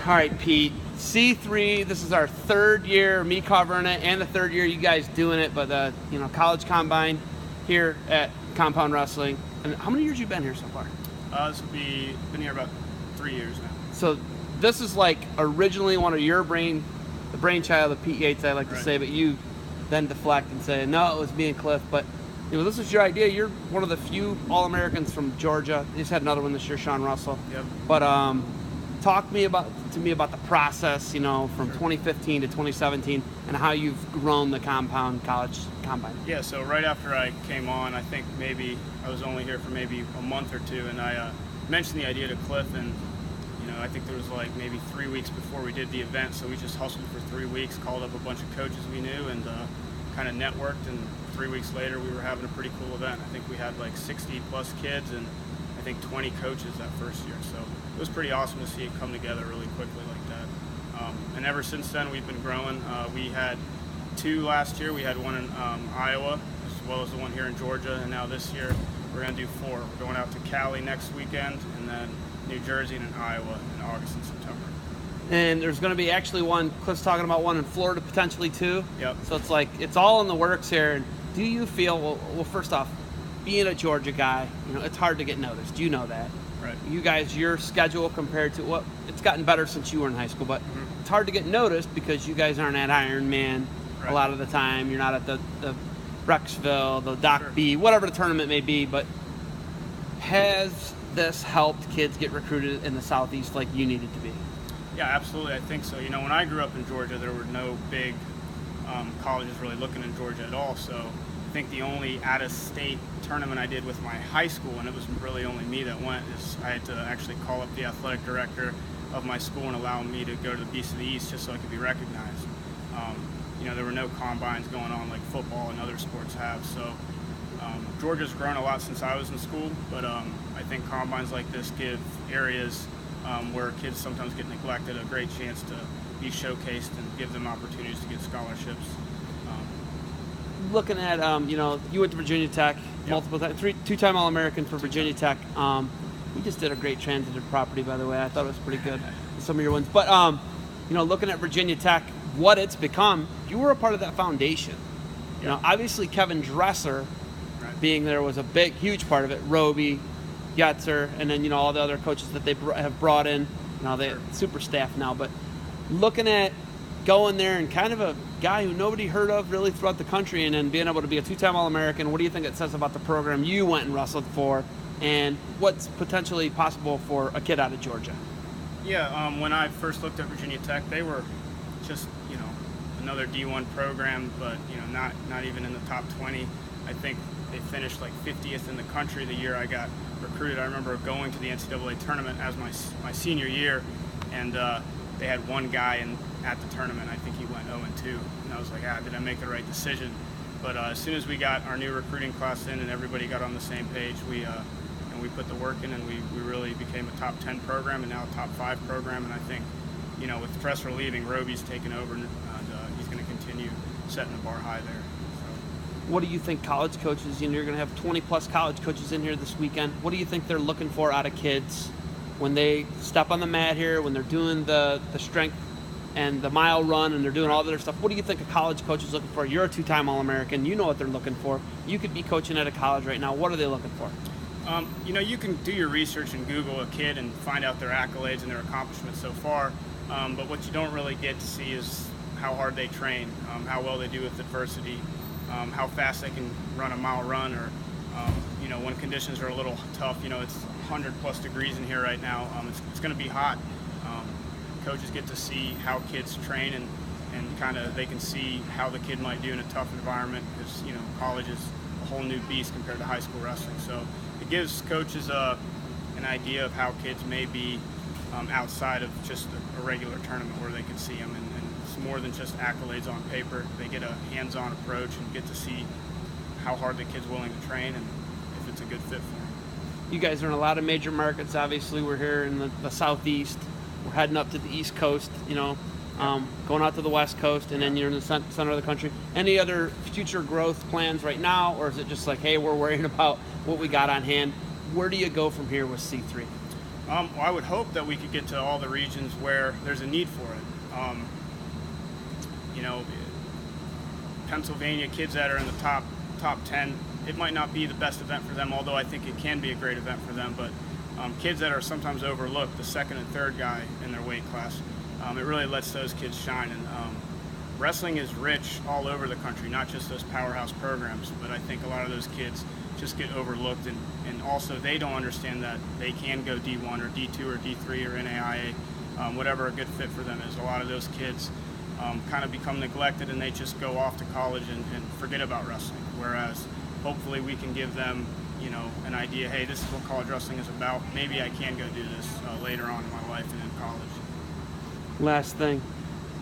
All right, Pete. C3. This is our third year, me covering it, and the third year you guys doing it. But college combine here at Compound Wrestling. And how many years you been here so far? This will be been here about 3 years now. So this is like originally one of your the brainchild of Pete Yates, I like to say, but you then deflect and say, no, it was me and Cliff. But this was your idea. You're one of the few All-Americans from Georgia. You just had another one this year, Sean Russell. Yep. But talk to me about the process, from 2015 to 2017, and how you've grown the Compound College Combine. Yeah, so right after I came on, I think maybe I was only here for maybe a month or two, and I mentioned the idea to Cliff, and I think there was like maybe 3 weeks before we did the event, so we just hustled for 3 weeks, called up a bunch of coaches we knew, and kind of networked, and 3 weeks later we were having a pretty cool event. I think we had like 60 plus kids and I think 20 coaches that first year, so it was pretty awesome to see it come together really quickly like that. And ever since then we've been growing. We had 2 last year. We had one in Iowa as well as the one here in Georgia, and now this year we're going to do 4. We're going out to Cali next weekend, and then New Jersey and Iowa in August and September. And there's going to be actually one, Cliff's talking about one in Florida potentially too. Yep. So it's like, it's all in the works here. And do you feel, well first off, being a Georgia guy, it's hard to get noticed. You know that. Right. You guys, your schedule compared to it's gotten better since you were in high school, but it's hard to get noticed because you guys aren't at Ironman a lot of the time. You're not at the Rexville, the Doc B, whatever the tournament may be. But has this helped kids get recruited in the Southeast like you needed to be? Yeah, absolutely. I think so. When I grew up in Georgia, there were no big colleges really looking in Georgia at all. So I think the only out-of-state tournament I did with my high school, and it was really only me that went, is I had to actually call up the athletic director of my school and allow me to go to the Beast of the East just so I could be recognized. There were no combines going on like football and other sports have. So Georgia's grown a lot since I was in school, but I think combines like this give areas where kids sometimes get neglected a great chance to be showcased and give them opportunities to get scholarships. Looking at, you went to Virginia Tech multiple times, 2-time All-American for Virginia Tech. We just did a great transitive property, by the way. I thought it was pretty good with some of your ones. But, looking at Virginia Tech, what it's become, you were a part of that foundation. Obviously Kevin Dresser being there was a huge part of it. Roby, Getzer, and then, all the other coaches that they have brought in. They're super staff now. But looking at going there and kind of a guy who nobody heard of really throughout the country, and then being able to be a 2-time All-American, what do you think it says about the program you went and wrestled for, and what's potentially possible for a kid out of Georgia? Yeah, when I first looked at Virginia Tech, they were just, another D1 program, but, not even in the top 20. I think they finished like 50th in the country the year I got recruited. I remember going to the NCAA tournament as my senior year, and they had one guy at the tournament. I think he went 0-2, and I was like, did I make the right decision? But as soon as we got our new recruiting class in and everybody got on the same page, we put the work in, and we really became a top 10 program and now a top 5 program. And I think, with Dresser leaving, Roby's taken over, and he's going to continue setting the bar high there. What do you think college coaches, you're going to have 20 plus college coaches in here this weekend, what do you think they're looking for out of kids when they step on the mat here, when they're doing the strength and the mile run and they're doing all the other stuff? What do you think a college coach is looking for? You're a 2-time All-American. You know what they're looking for. You could be coaching at a college right now. What are they looking for? You can do your research and Google a kid and find out their accolades and their accomplishments so far, but what you don't really get to see is how hard they train, how well they do with adversity, how fast they can run a mile run, or when conditions are a little tough. It's 100 plus degrees in here right now. It's going to be hot. Coaches get to see how kids train, and kind of they can see how the kid might do in a tough environment, because college is a whole new beast compared to high school wrestling. So it gives coaches an idea of how kids may be outside of just a regular tournament where they can see them, and it's more than just accolades on paper. They get a hands-on approach and get to see how hard the kid's willing to train and if it's a good fit for them. You guys are in a lot of major markets. Obviously, we're here in the Southeast. We're heading up to the East Coast, going out to the West Coast, and then you're in the center of the country. Any other future growth plans right now, or is it just like, hey, we're worrying about what we got on hand? Where do you go from here with C3? Well, I would hope that we could get to all the regions where there's a need for it. You know, Pennsylvania kids that are in the top 10, it might not be the best event for them, although I think it can be a great event for them. But kids that are sometimes overlooked, the second and third guy in their weight class, it really lets those kids shine. And wrestling is rich all over the country, not just those powerhouse programs, but I think a lot of those kids just get overlooked, and also they don't understand that they can go D1 or D2 or D3 or NAIA, whatever a good fit for them is. A lot of those kids kind of become neglected, and they just go off to college and forget about wrestling, whereas hopefully we can give them, you know, an idea, hey, this is what college wrestling is about. Maybe I can go do this later on in my life and in college. Last thing,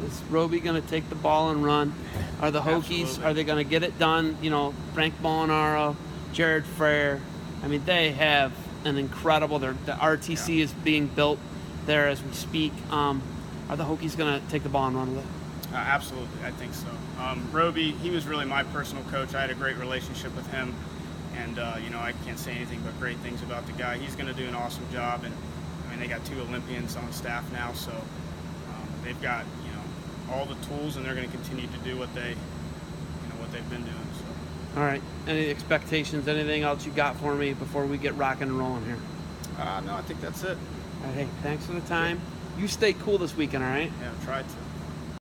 is Roby going to take the ball and run? Are the Hokies, Absolutely. are they going to get it done? You know, Frank Molinaro, Jared Frere, I mean, they have an incredible, the RTC is being built there as we speak. Are the Hokies going to take the ball and run with it? Absolutely, I think so. Roby, he was really my personal coach. I had a great relationship with him, and you know, I can't say anything but great things about the guy. He's going to do an awesome job, and I mean, they got 2 Olympians on staff now, so they've got, you know, all the tools, and they're going to continue to do what they've been doing. So. All right. Any expectations? Anything else you got for me before we get rocking and rolling here? No, I think that's it. All right, hey, thanks for the time. You stay cool this weekend, all right? Yeah, try to.